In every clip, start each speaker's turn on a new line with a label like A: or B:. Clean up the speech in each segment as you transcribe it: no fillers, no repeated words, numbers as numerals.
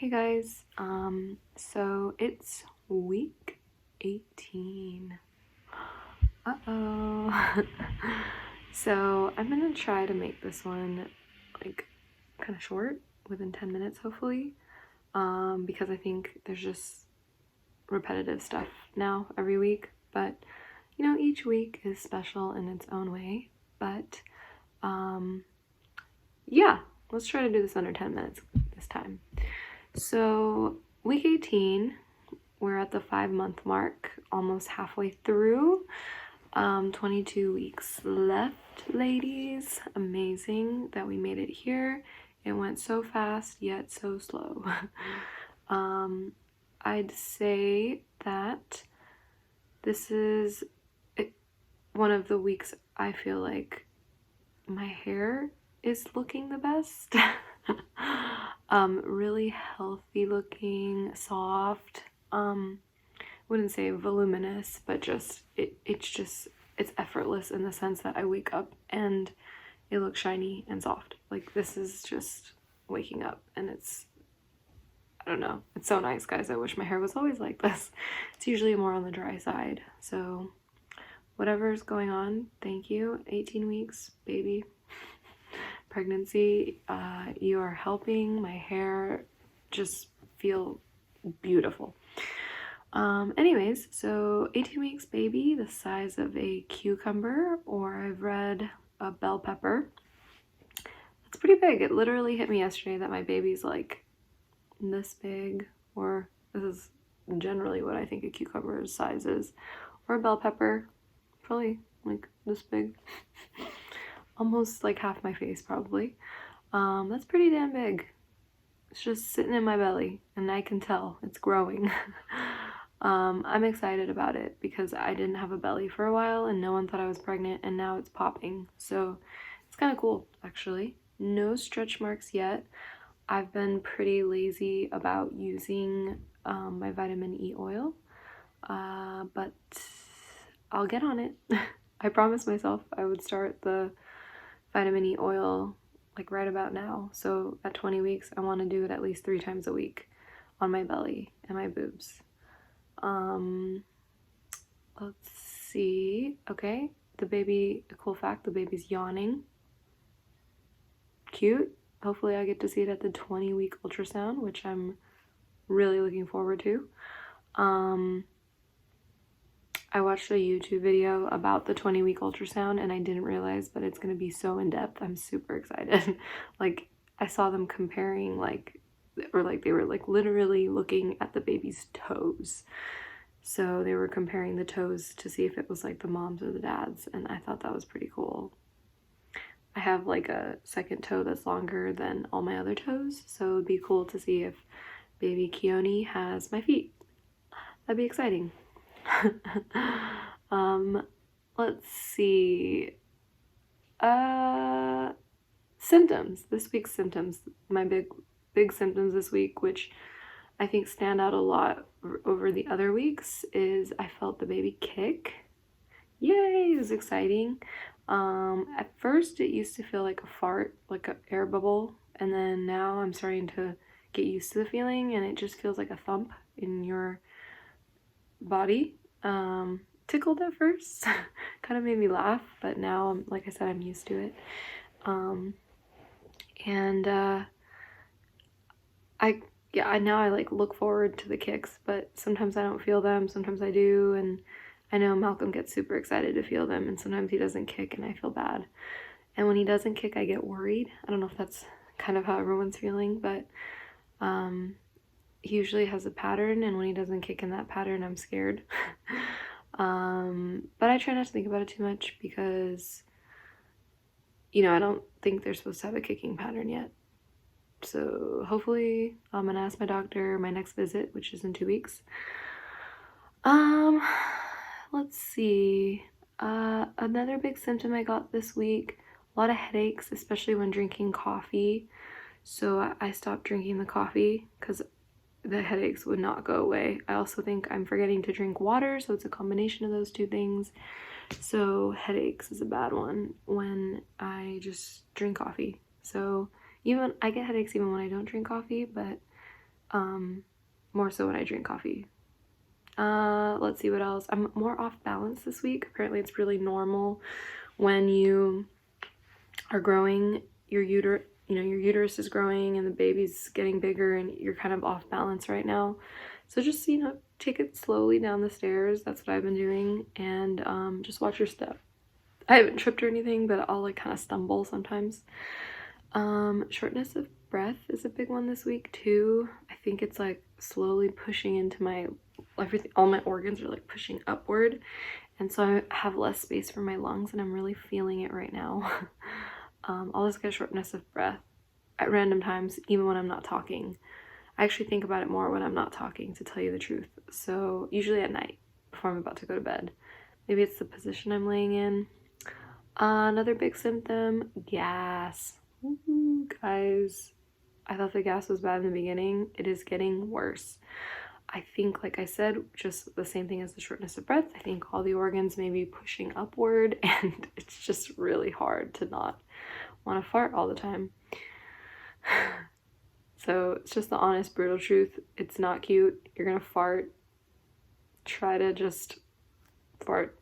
A: Hey guys, so it's week 18. Uh-oh. So I'm gonna try to make this one like kind of short, within 10 minutes hopefully, because I think there's just repetitive stuff now every week, but each week is special in its own way. But yeah, let's try to do this under 10 minutes this time. So week 18, we're at the 5-month mark, almost halfway through. 22 weeks left, ladies. Amazing that we made it here. It went so fast, yet so slow. I'd say that this is one of the weeks I feel like my hair is looking the best. Really healthy looking, soft. Wouldn't say voluminous, but just it's effortless in the sense that I wake up and it looks shiny and soft. Like, this is just waking up, and I don't know, it's so nice, guys. I wish my hair was always like this. It's usually more on the dry side, so whatever's going on, thank you. 18 weeks, baby. Pregnancy, you are helping my hair just feel beautiful. Anyways, so 18 weeks, baby, the size of a cucumber, or I've read a bell pepper. It's pretty big. It literally hit me yesterday that my baby's like this big, or this is generally what I think a cucumber's size is, or a bell pepper, probably like this big. Almost like half my face, probably. That's pretty damn big. It's just sitting in my belly, and I can tell it's growing. I'm excited about it because I didn't have a belly for a while and no one thought I was pregnant, and now it's popping. So it's kind of cool, actually. No stretch marks yet. I've been pretty lazy about using my vitamin E oil, but I'll get on it. I promised myself I would start the vitamin E oil like right about now. So at 20 weeks, I want to do it at least 3 times a week on my belly and my boobs. Let's see. Okay, the baby, a cool fact, the baby's yawning. Cute. Hopefully I get to see it at the 20-week ultrasound, which I'm really looking forward to. I watched a YouTube video about the 20-week ultrasound, and I didn't realize, but it's going to be so in-depth. I'm super excited. Like, I saw them comparing, they were literally looking at the baby's toes. So they were comparing the toes to see if it was like the mom's or the dad's, and I thought that was pretty cool. I have like a second toe that's longer than all my other toes, so it'd be cool to see if baby Keone has my feet. That'd be exciting. Let's see. Symptoms. This week's symptoms. My big symptoms this week, which I think stand out a lot over the other weeks, is I felt the baby kick. Yay, it was exciting. At first it used to feel like a fart, like an air bubble, and then now I'm starting to get used to the feeling, and it just feels like a thump in your body. Tickled at first, kind of made me laugh, but now, like I said, I'm used to it. Now I like look forward to the kicks, but sometimes I don't feel them, sometimes I do, and I know Malcolm gets super excited to feel them, and sometimes he doesn't kick and I feel bad. And when he doesn't kick, I get worried. I don't know if that's kind of how everyone's feeling, but he usually has a pattern, and when he doesn't kick in that pattern, I'm scared. But I try not to think about it too much because, I don't think they're supposed to have a kicking pattern yet. So hopefully I'm gonna ask my doctor my next visit, which is in 2 weeks. Let's see. Another big symptom I got this week, a lot of headaches, especially when drinking coffee. So I stopped drinking the coffee because the headaches would not go away. I also think I'm forgetting to drink water, so it's a combination of those two things. So headaches is a bad one when I just drink coffee. So I get headaches even when I don't drink coffee, but more so when I drink coffee. Let's see what else. I'm more off balance this week. Apparently it's really normal when you are growing, your uterus is growing and the baby's getting bigger and you're kind of off balance right now. So just, take it slowly down the stairs. That's what I've been doing. And just watch your step. I haven't tripped or anything, but I'll like kind of stumble sometimes. Shortness of breath is a big one this week too. I think it's like slowly pushing into all my organs are like pushing upward, and so I have less space for my lungs, and I'm really feeling it right now. I'll just get shortness of breath at random times, even when I'm not talking. I actually think about it more when I'm not talking, to tell you the truth. So usually at night before I'm about to go to bed. Maybe it's the position I'm laying in. Another big symptom, gas. Ooh, guys, I thought the gas was bad in the beginning. It is getting worse. I think, like I said, just the same thing as the shortness of breath. I think all the organs may be pushing upward, and it's just really hard to not want to fart all the time. So it's just the honest, brutal truth. It's not cute. You're gonna fart. Try to just fart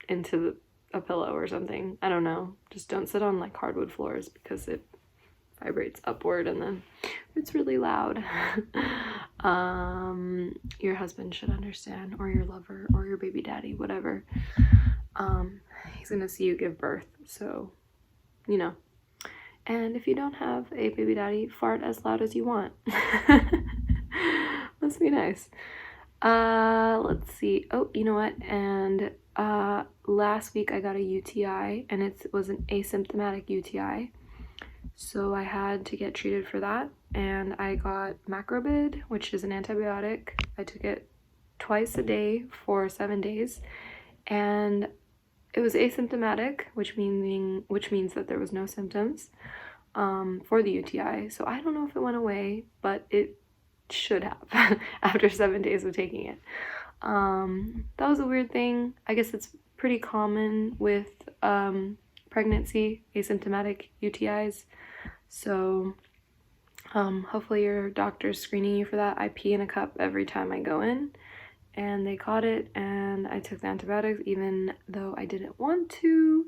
A: into a pillow or something. I don't know. Just don't sit on like hardwood floors because it vibrates upward and then it's really loud. Your husband should understand, or your lover, or your baby daddy, whatever. He's gonna see you give birth, so and if you don't have a baby daddy, fart as loud as you want. Must be nice. Let's see. Oh, you know what? And last week I got a UTI, and it was an asymptomatic UTI. So I had to get treated for that, and I got macrobid, which is an antibiotic. I took it twice a day for 7 days, and it was asymptomatic, which means that there was no symptoms for the UTI. So I don't know if it went away, but it should have after 7 days of taking it. That was a weird thing. I guess it's pretty common with pregnancy, asymptomatic UTIs. So hopefully your doctor's screening you for that. I pee in a cup every time I go in, and they caught it, and I took the antibiotics even though I didn't want to,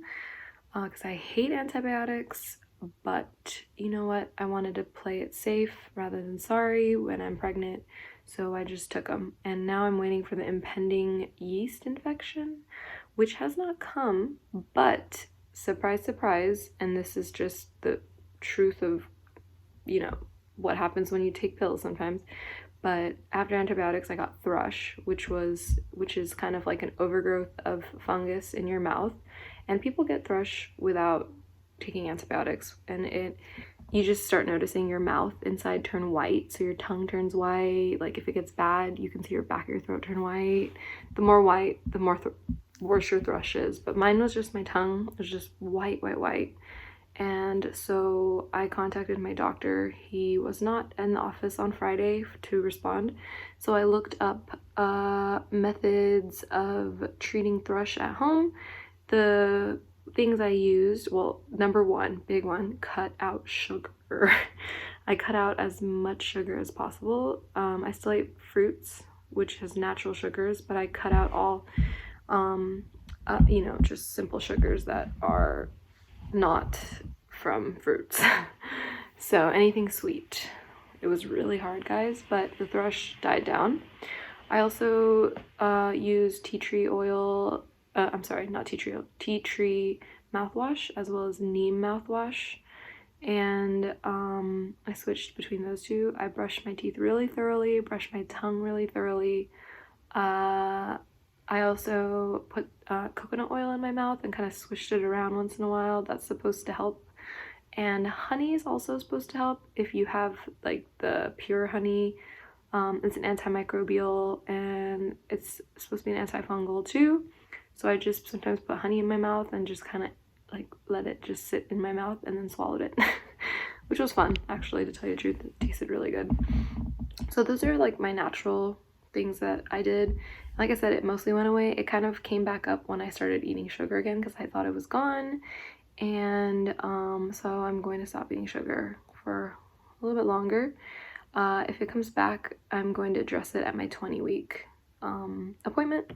A: because I hate antibiotics. But you know what? I wanted to play it safe rather than sorry when I'm pregnant, so I just took them. And now I'm waiting for the impending yeast infection, which has not come, but surprise, surprise, and this is just the truth of, what happens when you take pills sometimes. But after antibiotics, I got thrush, which is kind of like an overgrowth of fungus in your mouth. And people get thrush without taking antibiotics, and you just start noticing your mouth inside turn white, so your tongue turns white. Like if it gets bad, you can see your back of your throat turn white. The more white, the more worse your thrush is. But mine was just my tongue. It was just white. And so I contacted my doctor. He was not in the office on Friday to respond. So I looked up methods of treating thrush at home. The things I used, well, number one, big one, cut out sugar. I cut out as much sugar as possible. I still ate fruits, which has natural sugars, but I cut out all, just simple sugars that are not from fruits. So anything sweet. It was really hard, guys, but the thrush died down. I also used tea tree oil. Tea tree mouthwash, as well as neem mouthwash, and I switched between those two. I brushed my teeth really thoroughly, brushed my tongue really thoroughly. I also put coconut oil in my mouth and kind of swished it around once in a while. That's supposed to help. And honey is also supposed to help if you have like the pure honey. It's an antimicrobial, and it's supposed to be an antifungal too. So I just sometimes put honey in my mouth and just kind of like let it just sit in my mouth and then swallowed it, which was fun, actually, to tell you the truth. It tasted really good. So those are like my natural things that I did. Like I said, it mostly went away. It kind of came back up when I started eating sugar again because I thought it was gone. And so I'm going to stop eating sugar for a little bit longer. If it comes back, I'm going to address it at my 20-week appointment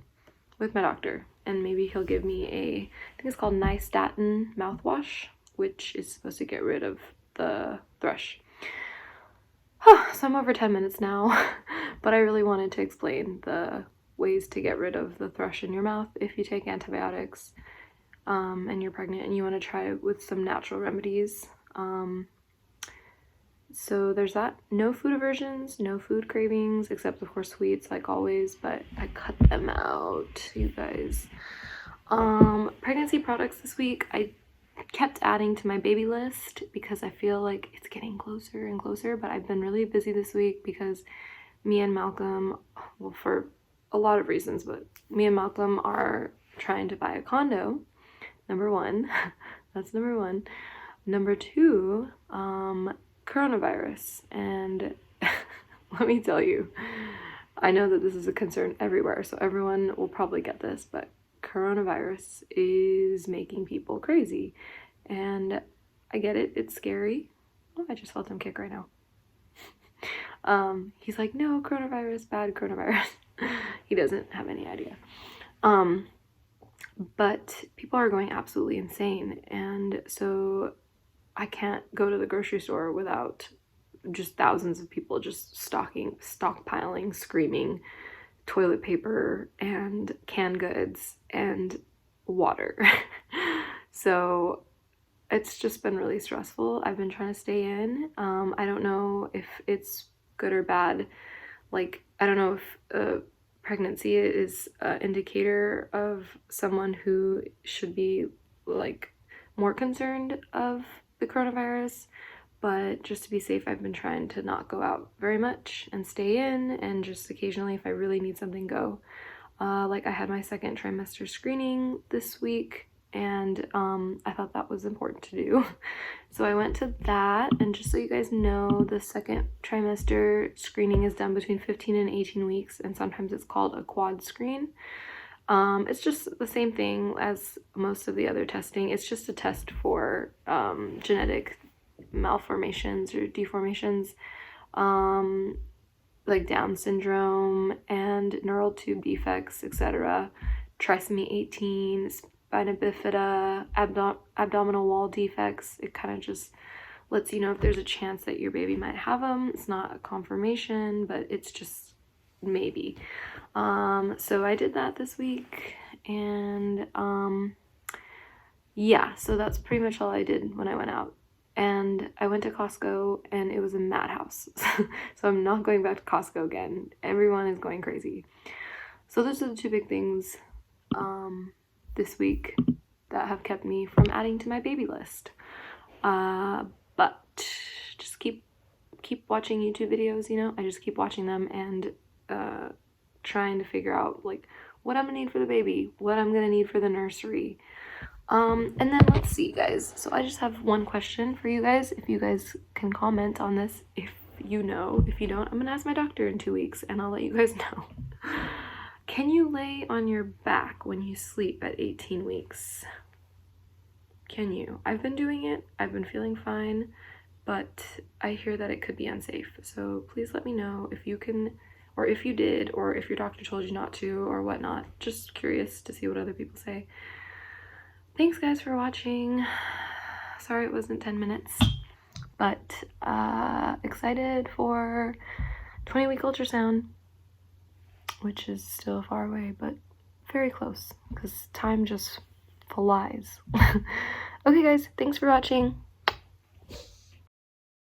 A: with my doctor, and maybe he'll give me I think it's called nystatin mouthwash, which is supposed to get rid of the thrush. So I'm over 10 minutes now, but I really wanted to explain the ways to get rid of the thrush in your mouth if you take antibiotics and you're pregnant and you want to try it with some natural remedies. So there's that. No food aversions, no food cravings, except of course sweets like always, but I cut them out, you guys. Pregnancy products this week, I kept adding to my baby list because I feel like it's getting closer and closer, but I've been really busy this week because me and Malcolm, well, for a lot of reasons, but me and Malcolm are trying to buy a condo. Number one, that's number one. Number two, coronavirus. And let me tell you, I know that this is a concern everywhere, so everyone will probably get this, but coronavirus is making people crazy. And I get it, it's scary. Oh, I just felt him kick right now. He's like, no, coronavirus, bad coronavirus. He doesn't have any idea. But people are going absolutely insane, and so I can't go to the grocery store without just thousands of people just stockpiling, screaming toilet paper and canned goods and water. So it's just been really stressful. I've been trying to stay in. I don't know if it's good or bad. Like, I don't know if pregnancy is an indicator of someone who should be like more concerned of the coronavirus, but just to be safe, I've been trying to not go out very much and stay in, and just occasionally if I really need something, go. Like I had my second trimester screening this week, and I thought that was important to do. So I went to that, and just so you guys know, the second trimester screening is done between 15 and 18 weeks, and sometimes it's called a quad screen. It's just the same thing as most of the other testing. It's just a test for genetic malformations or deformations, like Down syndrome and neural tube defects, etc. Trisomy 18, spina bifida, abdominal wall defects. It kind of just lets you know if there's a chance that your baby might have them. It's not a confirmation, but it's just maybe. So I did that this week, and yeah, so that's pretty much all I did when I went out. And I went to Costco, and it was a madhouse. So I'm not going back to Costco again. Everyone is going crazy. So those are the two big things this week that have kept me from adding to my baby list. But just keep watching YouTube videos, you know? I just keep watching them and trying to figure out like what I'm gonna need for the baby, what I'm gonna need for the nursery. And then let's see, guys. So I just have one question for you guys. If you guys can comment on this, if you know. If you don't, I'm gonna ask my doctor in 2 weeks, and I'll let you guys know. Can you lay on your back when you sleep at 18 weeks? Can you? I've been doing it. I've been feeling fine, but I hear that it could be unsafe. So please let me know if you can, or if you did, or if your doctor told you not to, or whatnot. Just curious to see what other people say. Thanks guys for watching. Sorry it wasn't 10 minutes, but excited for 20-week ultrasound, which is still far away, but very close because time just flies. Okay guys, thanks for watching.